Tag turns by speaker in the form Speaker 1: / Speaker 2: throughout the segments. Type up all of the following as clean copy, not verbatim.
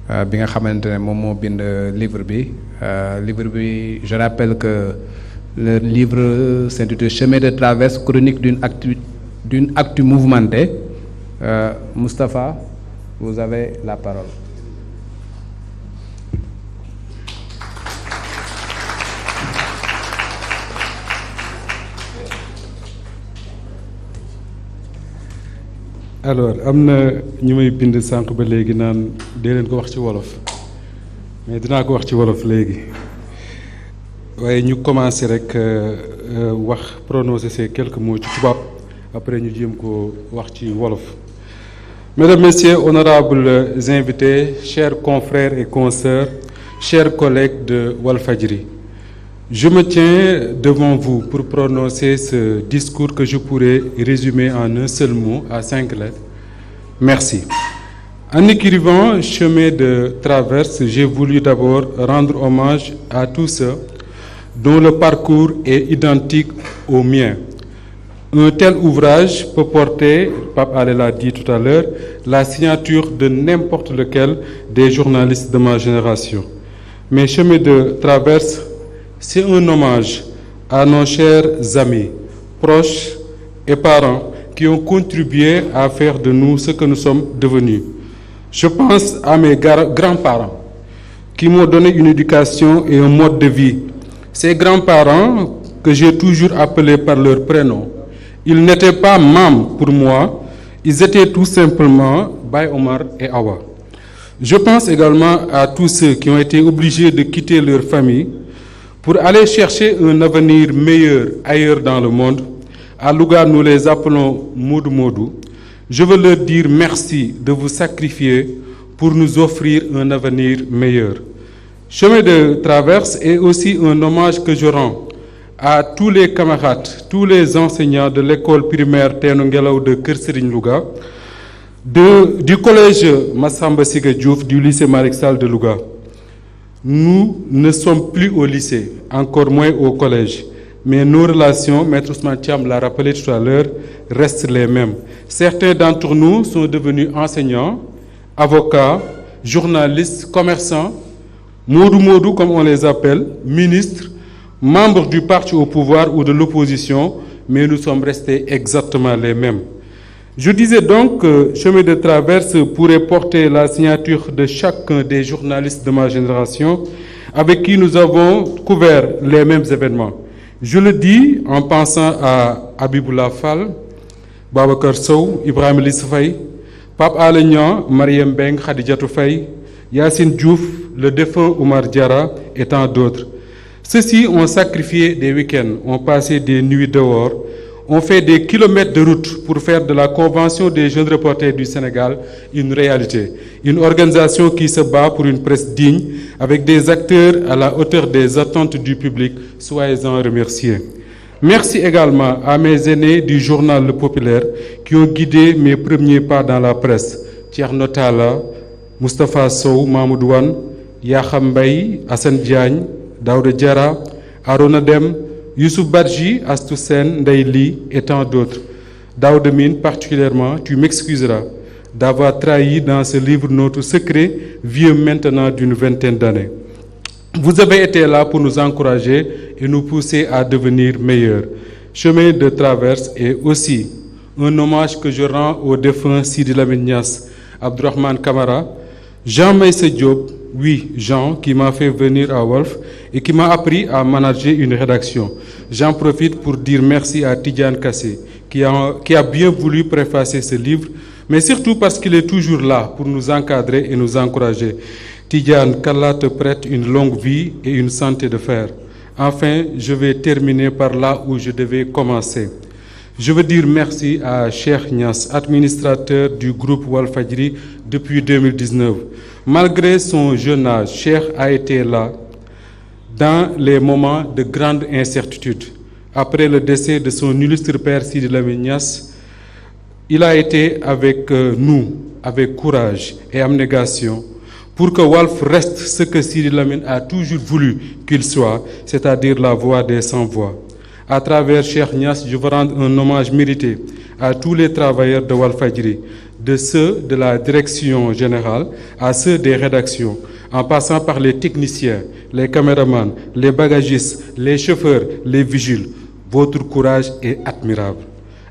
Speaker 1: bi nga xamante ne moom moo bind livre bi je rappelle que le livre s'intitule Chemin de traverse, chronique d'une actu mouvementée. Moustapha, vous avez la parole.
Speaker 2: Alors am na ñu may bind sànq ba léegi naan dee leen ko wax ci wolof mais dinaa ko wax ci wolof léegi waaye ñu commencé rek wax prononcer ces quelques mots ci tubaab après ñu jéem ko wax ci wolof. Mesdames, Messieurs, honorables invités, chers confrères et consoeurs, chers collègues de Walfadjri, je me tiens devant vous pour prononcer ce discours que je pourrais résumer en un seul mot à 5 lettres. Merci. En écrivant Chemin de traverse, j'ai voulu d'abord rendre hommage à tous ceux dont le parcours est identique au mien. Un tel ouvrage peut porter, Pape Alé l'a dit tout à l'heure, la signature de n'importe lequel des journalistes de ma génération. Mais Chemin de traverse, c'est un hommage à nos chers amis, proches et parents qui ont contribué à faire de nous ce que nous sommes devenus. Je pense à mes grands-parents qui m'ont donné une éducation et un mode de vie. Ces grands-parents que j'ai toujours appelés par leur prénom, ils n'étaient pas Mam pour moi, ils étaient tout simplement Baye Omar et Awa. Je pense également à tous ceux qui ont été obligés de quitter leur famille pour aller chercher un avenir meilleur ailleurs dans le monde. À Louga, nous les appelons Modou Modou. Je veux leur dire merci de vous sacrifier pour nous offrir un avenir meilleur. Chemin de traverse est aussi un hommage que je rends à tous les camarades, tous les enseignants de l'école primaire Teeno Ngelaw de Kër Serigne Louga, du collège Massamba Siga Diouf, du lycée Malick Sall de Louga. Nous ne sommes plus au lycée, encore moins au collège, mais nos relations, Maître Ousmane Thiam l'a rappelé tout à l'heure, restent les mêmes. Certains d'entre nous sont devenus enseignants, avocats, journalistes, commerçants, Modou Modou comme on les appelle, ministres, membres du parti au pouvoir ou de l'opposition, mais nous sommes restés exactement les mêmes. Je disais donc que Chemin de traverse pourrait porter la signature de chacun des journalistes de ma génération avec qui nous avons couvert les mêmes événements. Je le dis en pensant à Habiboula Fall, Babacar Sow, Ibrahima Lissa Faye, Pape Alé Niang, Mariam Beng, Khadijatou Faye, Yassine Diouf, le défunt Oumar Diarra et tant d'autres. Ceux-ci ont sacrifié des week-ends, ont passé des nuits dehors, ont fait des kilomètres de route pour faire de la Convention des jeunes reporters du Sénégal une réalité. Une organisation qui se bat pour une presse digne, avec des acteurs à la hauteur des attentes du public. Soyez-en remerciés. Merci également à mes aînés du journal Le Populaire qui ont guidé mes premiers pas dans la presse. Thierno Talla, Moustapha Sow, Mamoudou Wane, Yakham Mbaye, Assane Diagne, Daouda Diarra, Arona Dem, Youssouf Badji, Astou Sène, Ndeye Ly et tant d'autres. Daouda Mine particulièrement, tu m'excuseras d'avoir trahi dans ce livre notre secret, vieux maintenant d'une vingtaine d'années. Vous avez été là pour nous encourager et nous pousser à devenir meilleurs. Chemin de traverse est aussi un hommage que je rends aux défunts Sidi Lamine Niass, Abdourahmane Kamara, Jean Meïssa Diop, oui, Jean, qui m'a fait venir à Walf et qui m'a appris à manager une rédaction. J'en profite pour dire merci à Tidiane Kassé, qui a bien voulu préfacer ce livre, mais surtout parce qu'il est toujours là pour nous encadrer et nous encourager. Tidiane, qu'Allah te prête une longue vie et une santé de fer. Enfin, je vais terminer par là où je devais commencer. Je veux dire merci à Cheikh Niass, administrateur du groupe Walfadjri depuis 2019. Malgré son jeune âge, Cheikh a été là dans les moments de grande incertitude. Après le décès de son illustre père Sidi Lamine Niass, il a été avec nous, avec courage et abnégation, pour que Walf reste ce que Sidi Lamine a toujours voulu qu'il soit, c'est-à-dire la voix des sans-voix. À travers Cheikh Niass, je veux rendre un hommage mérité à tous les travailleurs de Walfadjri, de ceux de la direction générale à ceux des rédactions, en passant par les techniciens, les caméramans, les bagagistes, les chauffeurs, les vigiles. Votre courage est admirable.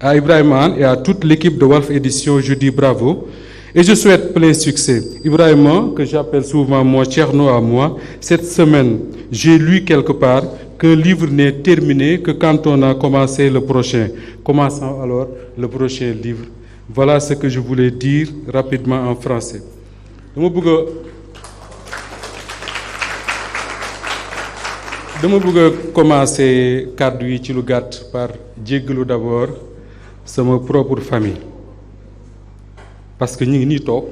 Speaker 2: À Ibrahima Anne et à toute l'équipe de Walf Éditions, je dis bravo et je souhaite plein succès. Ibrahima, que j'appelle souvent mon Tcherno à moi, cette semaine, j'ai lu quelque part qu'un livre n'est terminé que quand on a commencé le prochain. Commençons alors le prochain livre. Voilà ce que je voulais dire rapidement en français. dama bëgg a commencer kàddu yi ci lu gàtt par jéggalu d'abord sama propre famille parce que ñu ngi nii toog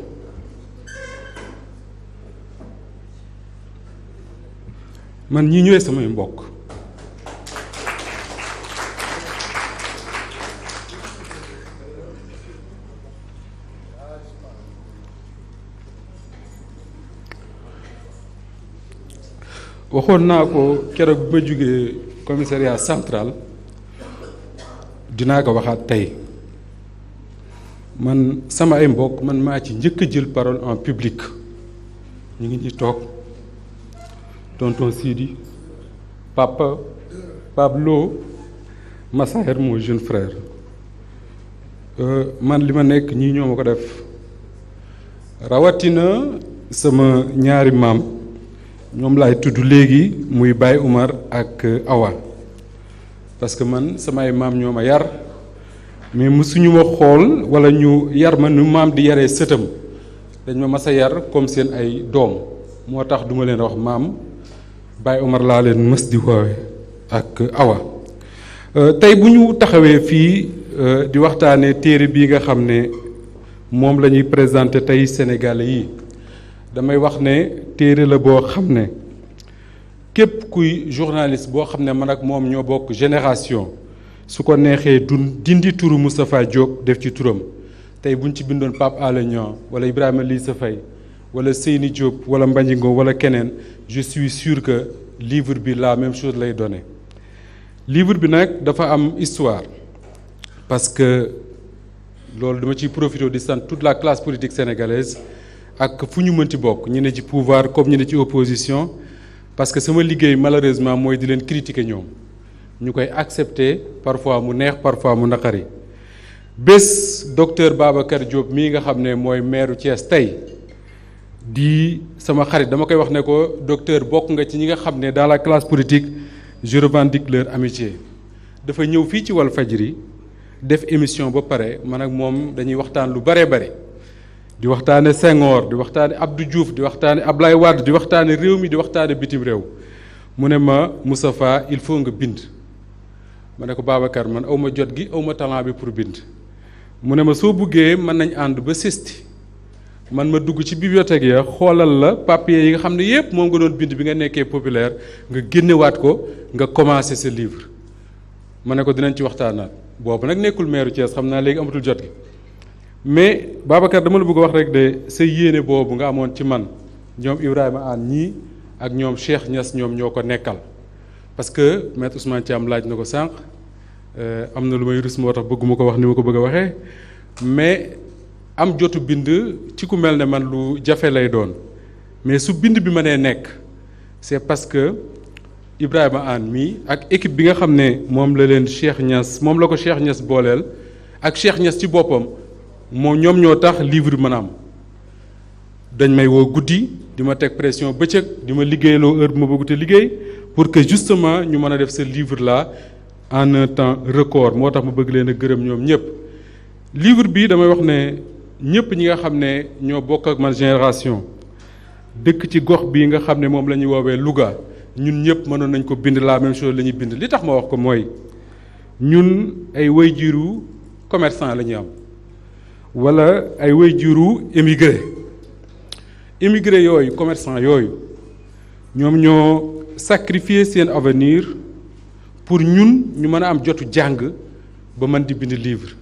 Speaker 2: man ñi ñëwee samay mbokk waxoon naa ko keroog bi ma jógee commissariat central dinaa ko waxaat tey man sama ay mbokk man maa ci njëkk a jël parole en public ñu ngi ñi toog tonton Sidi papa Pablo Massaer mon jeune frère man li ma nekk ñii ñoo ma ko def rawatina sama ñaari maam ñoom laay tudd léegi muy Baye Oumar ak Awa parce que man samay maam ñoo ma yar mais mësuñu ma xool wala ñu yar ma nu maam di yaree sëtam dañ ma mas a yar comme seen ay doom moo tax duma leen wax maam Baye Oumar laa leen mës di woowe ak Awa tey bu ñu taxawee fii di waxtaanee téere bii nga xam ne moom la ñuy présenté tey Sénégalais yi damay wax ne téere la boo xam ne képp kuy journaliste boo xam ne man ak moom ñoo bokk génération su ko neexee dindi turu Moustapha Diop def ci turam tey buñ ci bindoon Pape Alé Niang wala Ibrahima Lissa Faye wala Seyni Diop wala Mbagnigo wala keneen je suis sûr que livre bi la même chose lay donner livre bi nag dafa am histoire parce que loolu dama ciy profité di sant toute la classe politique sénégalaise ak fu ñu mënti bokk ñu ne ci pouvoir comme ñu ne ci opposition parce que sama liggéey malheureusement mooy di leen critiquer ñoom ñu koy accepter parfois mu neex parfois mu naqari bés docteur Babacar Diop mii nga xam ne mooy maire Thiès tey di sama xarit dama koy wax ne ko docteur bokk nga ci ñi nga xam ne dans la classe politique je revendique leur amitié dafa ñëw fii ci Walfadjri def émission ba pare man ak moom dañuy waxtaan lu bare bare di waxtaane Senghor di waxtaane Abdou Diouf di waxtaane Ablaye Wade di waxtaane réew mi di waxtaane bitim réew mu ne ma Moustapha il faut nga bind ma ne ko Babacar man awma jot gi awma talent bi pour bind mu ne ma soo buggee mën nañ ànd ba sesti man ma dugg ci bibliothèque ya xoolal la papier yi nga xam ne yépp moom nga doon bind bi nga nekkee populaire nga génnewaat ko nga commencé sa livre ma ne ko dinañ ci waxtaanaat boobu nag nekkul maire Thiès xam naa léegi amatul jot gi mais Babacar dama la bëgg a wax rek de sa yéene boobu nga amoon ci man ñoom Ibrahima Anne ñii ak ñoom Cheikh Niass ñoom ñoo ko nekkal parce que maître Ousmane Thiam laaj na ko sànq am na lu may rus moo tax bëgguma ko wax ni ma ko bëgg a waxee mais am jotu bind ci ku mel ne man lu jafe lay doon mais su bind bi ma nee nekk c'est parce que Ibrahima Anne mii ak équipe bi nga xam ne moom la leen Cheikh Niass moom la ko Cheikh Niass booleel ak Cheikh Niass ci boppam moom ñoom ñoo tax livre mën a am dañ may woo guddi di ma teg pression bëccëg di ma liggéeyloo heure bu ma bëgg te liggéey pour que justement ñu mën a def ce livre là en un temps record moo tax ma bëgg leen a gërëm ñoom ñëpp. livre bi damay wax ne ñëpp ñi nga xam ne ñoo bokk ak man génération dëkk ci gox bii nga xam ne moom la ñuy woowee Louga ñun ñëpp mënoon nañ ko bind la même chose la ñuy bind li tax ma wax ko mooy ñun ay waajuru commerçant la ñuy am. wala ay waajuru émigré yooyu commerçant yooyu ñoom ñoo sacrifier seen avenir pour ñun ñu mën a am jotu jàng ba mën di bind livre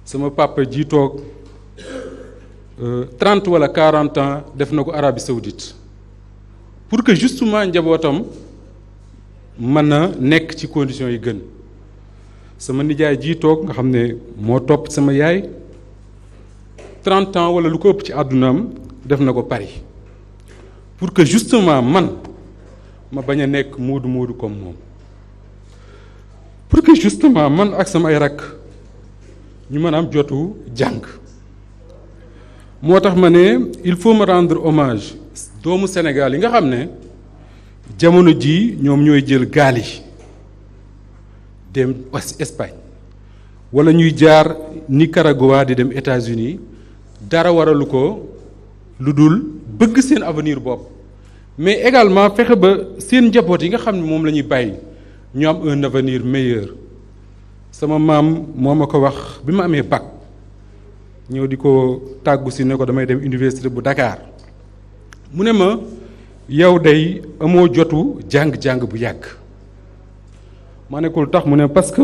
Speaker 2: sama papa ji toog 30 wala 40 ans def na ko Arabie Saoudite pour que justement njabootam mën a nekk ci conditions yi gën sama nijaay ji toog nga xam ne moo topp sama yaay 30 ans wala lu ko ëpp ci àddunaam def na ko Paris pour que justement man ma bañ a nekk moodu comme moom, pour que justement man ak sama ay rakk ñu mën a am jotu jàng. moo tax ma ne il faut me rendre hommage doomu Sénégal yi nga xam ne jamono ji ñoom ñooy jël gaal yi dem Espagne wala ñuy jaar Nicaragua di dem États-Unis dara waralu ko lu dul bëgg seen avenir bopp, mais également fexe ba seen njaboot yi nga xam ne moom la ñuy bàyyi ñu am un avenir meilleur. sama maam moo ma ko wax bi ma amee bac ñëw di ko tàggu si ne ko damay dem université bu Dakar mu ne ma yow day amoo jotu jàng-jàng bu yàgg. ma ne ko lu tax mu ne parce que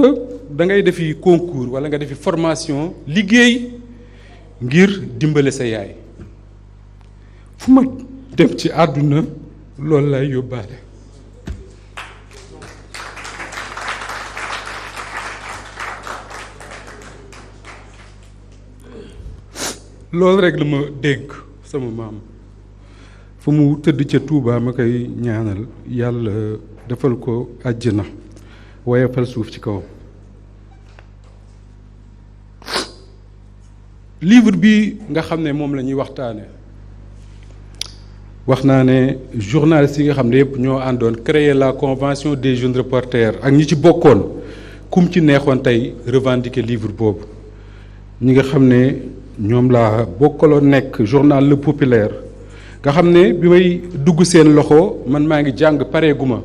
Speaker 2: da ngay defi concours wala nga defi formation liggéey ngir dimbale sa yaay. fu ma dem ci àdduna loolu lay yóbbaale. loolu rek la ma dégg sama maam fu mu tëdd ca Touba ma koy ñaanal yàlla defal ko àjjana woyofal suuf ci kawam. livre bi nga xam ne moom la ñuy waxtaane wax naa ne journalistes yi nga xam ne yëpp ñoo àndoon créer la convention des jeunes reporters ak ñi ci bokkoon kum ci neexoon tey revendiquer livre boobu ñi nga xam ne ñoom laa bokkaloo nekk journal Le Populaire nga xam ne bi may dugg seen loxo man maa ngi jàng pareeguma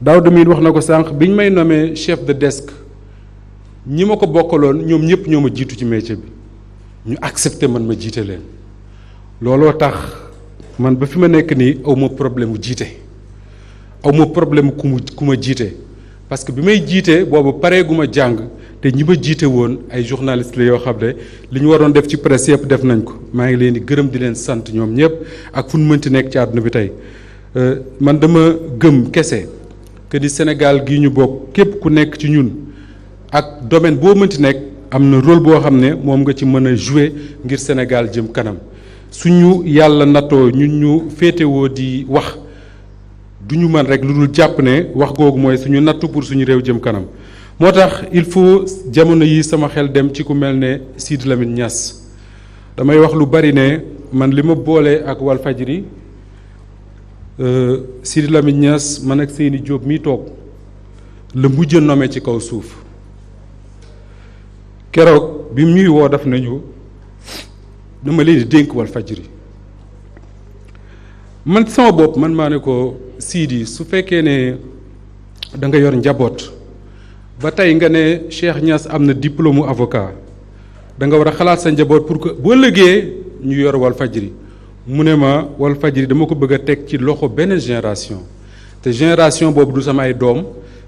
Speaker 2: daaw demit wax na ko sànq biñ may nommé chef de desk ñi ma ko bokkaloon ñoom ñëpp ñoo ma jiitu ci métier bi ñu accepté man ma jiite leen looloo tax man ba fi ma nekk nii aw ma problème mu jiite aw ma problème ku ma jiite parce que bi may jiite boobu pareeguma jàng te ñi ma jiite woon ay journalistes la yoo xam ne li ñu waroon def ci presse yëpp def nañ ko maa ngi leen di gërëm di leen sant ñoom ñëpp ak fu nu mënti nekk ci àdduna bi tey man dama gëm kese que di Sénégal gii ñu bokk képp ku nekk ci ñun ak domaine boo mënti nekk am na rôle boo xam ne moom nga ci mën a jouer ngir Sénégal jëm kanam suñu yàlla nattoo ñun ñu féetewoo di wax du ñu mën rek lu dul jàpp ne wax googu mooy suñu nattu pour suñu réew jëm kanam. moo tax il faut jamono yi sama xel dem ci ku mel ne Sidy Lamine Niass damay wax lu bari ne man li ma boole ak Walfadjri Sidy Lamine Niass man ak Seyni Diop mi toog la mujj a nommé ci kaw suuf keroog bi mu ñuy woo daf nañu dama leen di dénk Walfadjri man sama bopp man maa ne ko Sidy su fekkee ne da nga yor njaboot ba tey nga ne Cheikh Niass am na diplôme avocat da nga war a xalaat sa njaboot pour que boo lëgee ñu yor Walfadjri mu ne ma Walfadjri dama ko bëgg a teg ci loxo benn génération te génération boobu du samay doom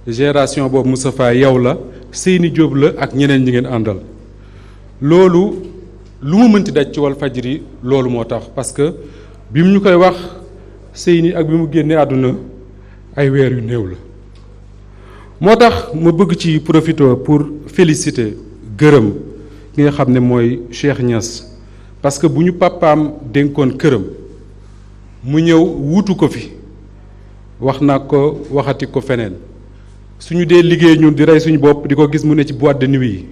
Speaker 2: génération boobu Moustapha yow la Seyni Diop la ak ñeneen ñi ngeen àndal loolu lu mu mënti daj ci Walfadjri loolu moo tax parce que bi mu ñu koy wax Seyni ak bi mu génnee àdduna ay weer yu néew la moo tax ma bëgg ci profiter pour féliciter gërëm ki nga xam ne mooy Cheikh Niass parce que bu ñu papaam dénkoon këram mu ñëw wuutu ko fi wax naa ko waxati ko feneen suñu dee liggéey ñun di rey suñu bopp di ko gis mu ne ci boîte de nuit yi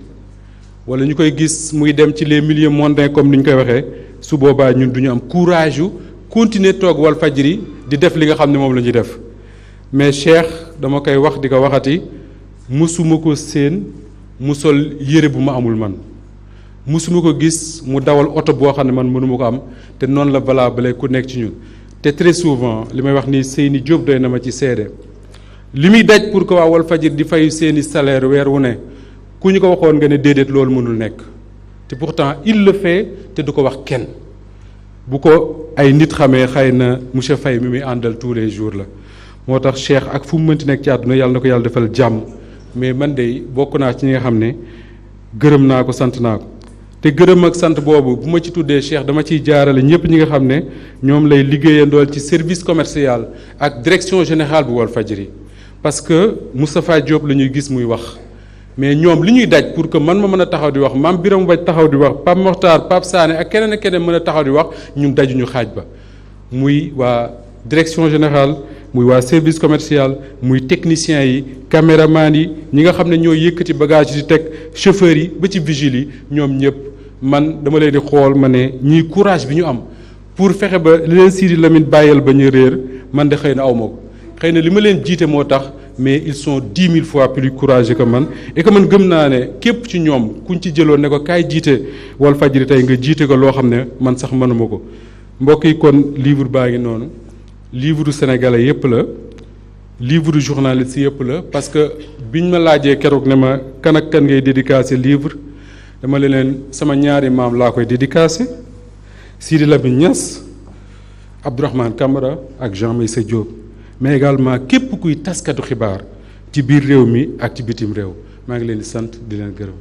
Speaker 2: wala ñu koy gis muy dem ci les milieux mondains comme ni ñu koy waxee su boobaa ñun du ñu am courage yu continuer toog Walfadjri di def li nga xam ne moom la ñuy def mais Cheikh dama koy wax di ko waxati musuma ko séen mu sol yére bu ma amul man musuma ko gis mu dawal oto boo xam ne man mënuma ko am te noonu la valable ku nekk ci ñun te très souvent li may wax ni Seyni Diop doy na ma ci seede li muy daj pour que waa Walfadjri di fay seeni salaire weer wu ne ku ñu ko waxoon nga ne déedéet loolu mënul nekk te pourtant il le fait te du ko wax kenn bu ko ay nit xamee xëy na monsieur Faye mi muy àndal tous les jours la moo tax Cheikh ak fu mu mënti nekk ci àdduna yàlla na ko yàlla defal jàmm mais man de bokk naa ci ñi nga xam ne gërëm naa ko sant naa ko te gërëm ak sant boobu bu ma ci tuddee Cheikh dama ciy jaarale ñëpp ñi nga xam ne ñoom lay liggéeyandool ci service commercial ak direction générale bu Walfadjri parce que Moustapha Diop la ñuy gis muy wax mais ñoom li ñuy daj pour que man ma mën a taxaw di wax Mame Birame Wathie taxaw di wax Pape Mokhtar Pape Sané ak keneen ak keneen mën a taxaw di wax ñun dajuñu xaaj ba muy waa direction générale muy waa service commercial muy techniciens yi caméraman yi ñi nga xam ne ñoo yëkkati bagage yi teg chauffeurs yi ba ci vigile yi ñoom ñëpp man dama leen di xool ma ne ñii courage bi ñu am pour fexe ba li leen Sidi Lamine bàyyal ba ñu réer man de xëy na aw ma ko xëy na li ma leen jiite moo tax mais ils sont 10 000 fois plus courageux que man et que man gëm naa ne képp ci ñoom kuñ ci jëloon ne ko kaay jiite Walfadjri tey nga jiite ko loo xam ne man sax mënuma ko mbokk yi kon livre baa ngi noonu livre du sénégalais yëpp la livre du journaliste yëpp la parce que biñ ma laajee keroog ne ma kan ak kan ngay dédicacé livre dama leen sama ñaari maam laa koy dédicacé Sidi Lamine Niass Abdourahmane Camara ak Jean Meïssa Diop mais également képp kuy taskatu xibaar ci biir réew mi ak ci bitim réew maa ngi leen di sant di leen gërëm